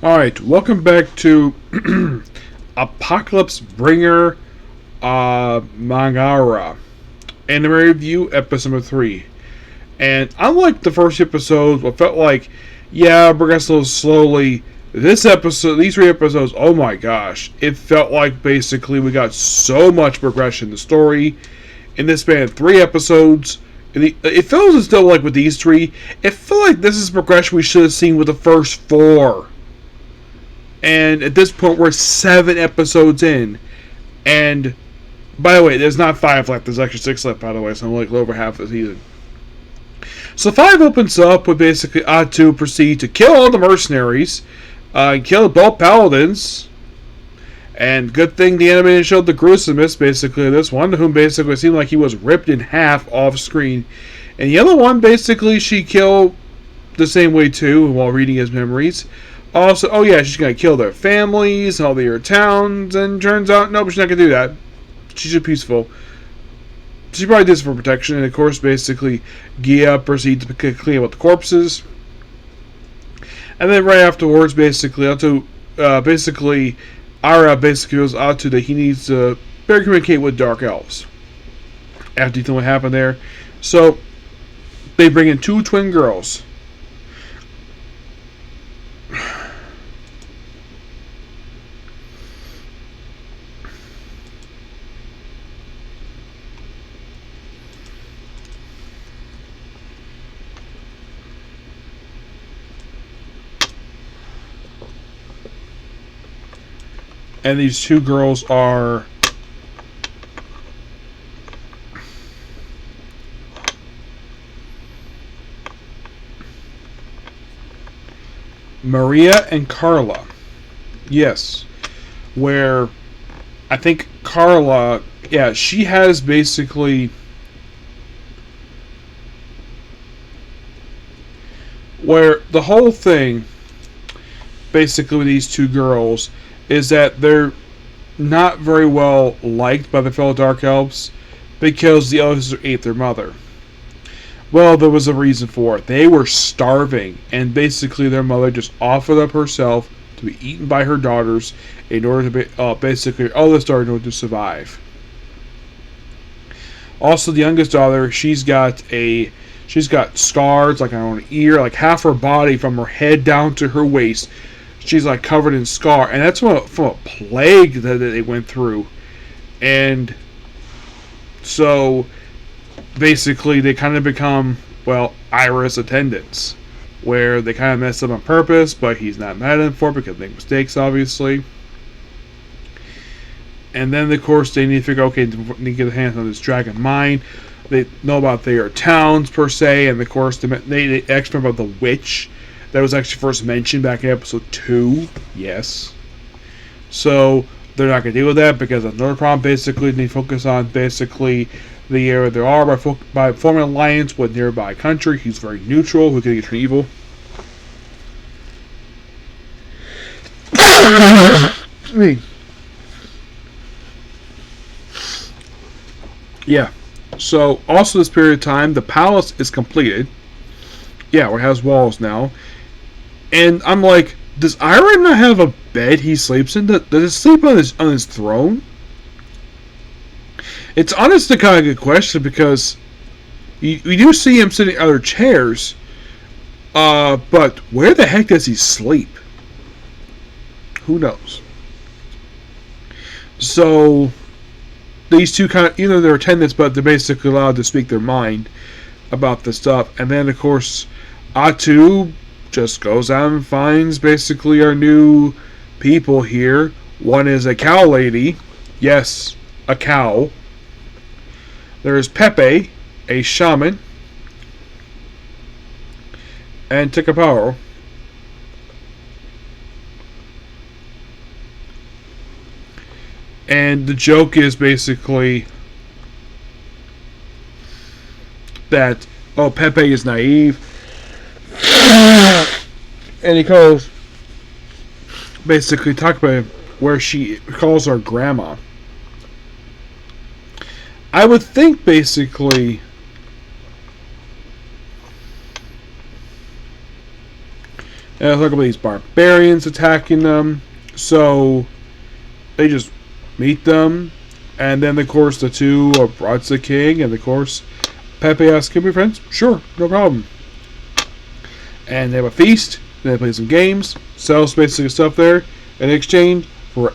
Alright, welcome back to Apocalypse Bringer Mynoghra. Anime review, episode number 3. And unlike the first episode, what felt like, yeah, progressing a little slowly, this episode, these 3 episodes, oh my gosh, it felt like basically we got so much progression in the story in this span of 3 episodes. It feels as though, like with these 3, it felt like this is progression we should have seen with the first 4. And at this point, we're 7 episodes in. And, by the way, there's not 5 left. There's actually 6 left, by the way. So I'm like over half the season. So 5 opens up with basically Atu proceed to kill all the mercenaries. Kill both paladins. And good thing the animation showed the gruesomeness, basically, of this one. Whom basically seemed like he was ripped in half off screen. And the other one, basically, she killed the same way, too, while reading his memories. Also, oh yeah, she's going to kill their families, all their towns, and turns out, nope, she's not going to do that. She's just peaceful. She probably did this for protection, and of course, basically, Gia proceeds to clean up the corpses. And then right afterwards, basically, Ara basically goes out to that he needs to better communicate with Dark Elves. After you know what happened there. So, they bring in 2 twin girls. And these 2 girls are Maria and Carla. Yes. Where I think Carla, yeah, she has basically where the whole thing basically with these 2 girls is that they're not very well liked by the fellow Dark Elves because the others ate their mother. Well, there was a reason for it. They were starving, and basically their mother just offered up herself to be eaten by her daughters in order to be, basically, eldest daughter in order to survive. Also, the youngest daughter, she's got scars like on her ear, like half her body from her head down to her waist. She's like covered in scar, and that's from a plague that they went through. And so basically they kind of become, well, Iris attendants, where they kind of mess up on purpose, but he's not mad at them for it because they make mistakes, obviously. And then, of course, they need to figure, okay, they need to get a hand on this dragon mine. They know about their towns, per se, and of course, they explain about the witch that was actually first mentioned back in episode 2. Yes. So, they're not going to deal with that because that's another problem. Basically, they focus on basically the area they are by forming an alliance with nearby country who's very neutral, who can turn evil. Me. Yeah. So, also this period of time, the palace is completed. Yeah, it has walls now. And I'm like, does Iron not have a bed he sleeps in? Does he sleep on his throne? It's honestly kind of a good question because you do see him sitting in other chairs, but where the heck does he sleep? Who knows? So these 2 kind of, they're attendants, but they're basically allowed to speak their mind about this stuff. And then, of course, Atu just goes out and finds basically our new people here. One is a cow lady. Yes, a cow. There's Pepe, a shaman. And Tikaparo. And the joke is basically that, oh, Pepe is naive. And he calls, basically, talk about where she calls her grandma. I would think, basically, And there's like these barbarians attacking them. So they just meet them. And then, of course, the two are brought to the king. And, of course, Pepe asks, "Can we be friends?" "Sure, no problem." And they have a feast. Then they play some games. Sells basically stuff there in exchange for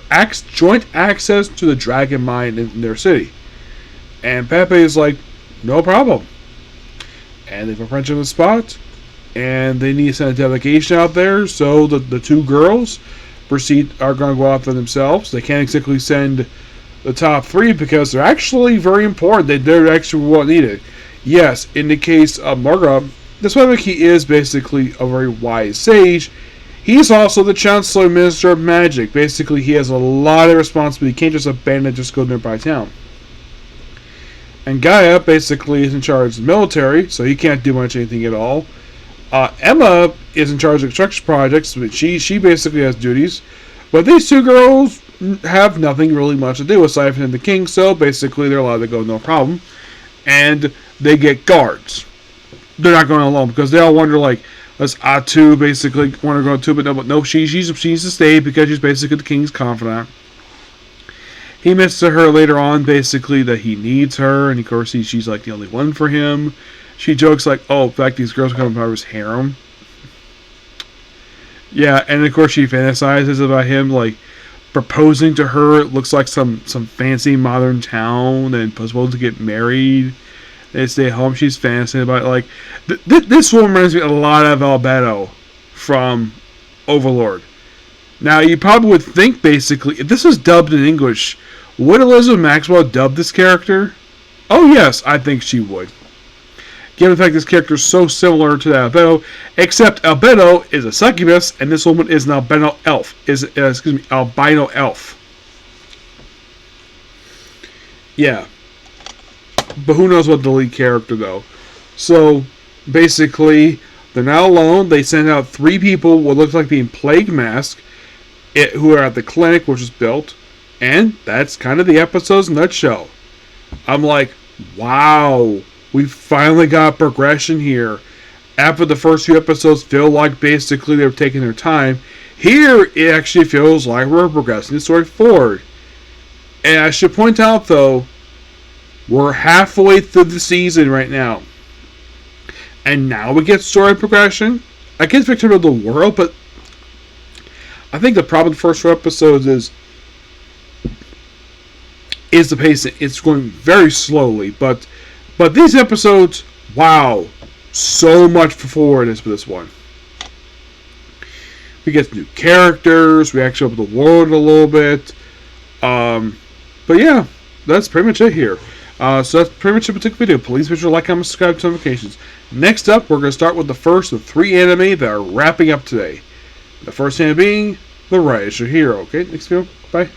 joint access to the dragon mine in their city. And Pepe is like, "No problem." And they have a friendship on the spot. And they need to send a delegation out there. So the two girls are going to go out for themselves. They can't exactly send the top three because they're actually very important. They're actually what needed. Yes, in the case of Mynoghra, despite he is basically a very wise sage, he's also the Chancellor Minister of Magic. Basically, he has a lot of responsibility. He can't just abandon it, just go to nearby town. And Gaia basically is in charge of the military, so he can't do much anything at all. Emma is in charge of construction projects, but she basically has duties. But these two girls have nothing really much to do aside from the king, so basically they're allowed to go no problem. And they get guards. They're not going alone because they all wonder, like, does Atu basically want to go too? But no, she needs to stay because she's basically the king's confidant. He admits to her later on basically that he needs her, and of course she's like the only one for him. She jokes like, "Oh, in fact, these girls are coming from his harem." Yeah, and of course she fantasizes about him like proposing to her. It looks like some fancy modern town, and supposed to get married. They stay home. She's fantasizing about it. Like this woman reminds me a lot of Albedo from Overlord. Now you probably would think basically if this was dubbed in English, would Elizabeth Maxwell dub this character? Oh yes, I think she would. Given the fact this character is so similar to that Albedo, except Albedo is a succubus, and this woman is an albino elf. Albino elf. Yeah. But who knows what the lead character, though. So, basically, they're not alone. They send out 3 people what looks like being plague mask, who are at the clinic, which is built. And that's kind of the episode's nutshell. I'm like, wow. We finally got progression here. After the first few episodes feel like basically they were taking their time, here it actually feels like we're progressing the story forward. And I should point out though, we're halfway through the season right now. And now we get story progression. I guess Victor of the World, but I think the problem with the first 4 episodes is the pacing. It's going very slowly, but these episodes, wow, so much forward is for this one. We get new characters. We actually open the world a little bit. But yeah, that's pretty much it here. So that's pretty much a particular video. Please be sure to like, comment, subscribe to notifications. Next up, we're going to start with the first of 3 anime that are wrapping up today. The first anime being The Rise of Hero. Okay, next video. Bye.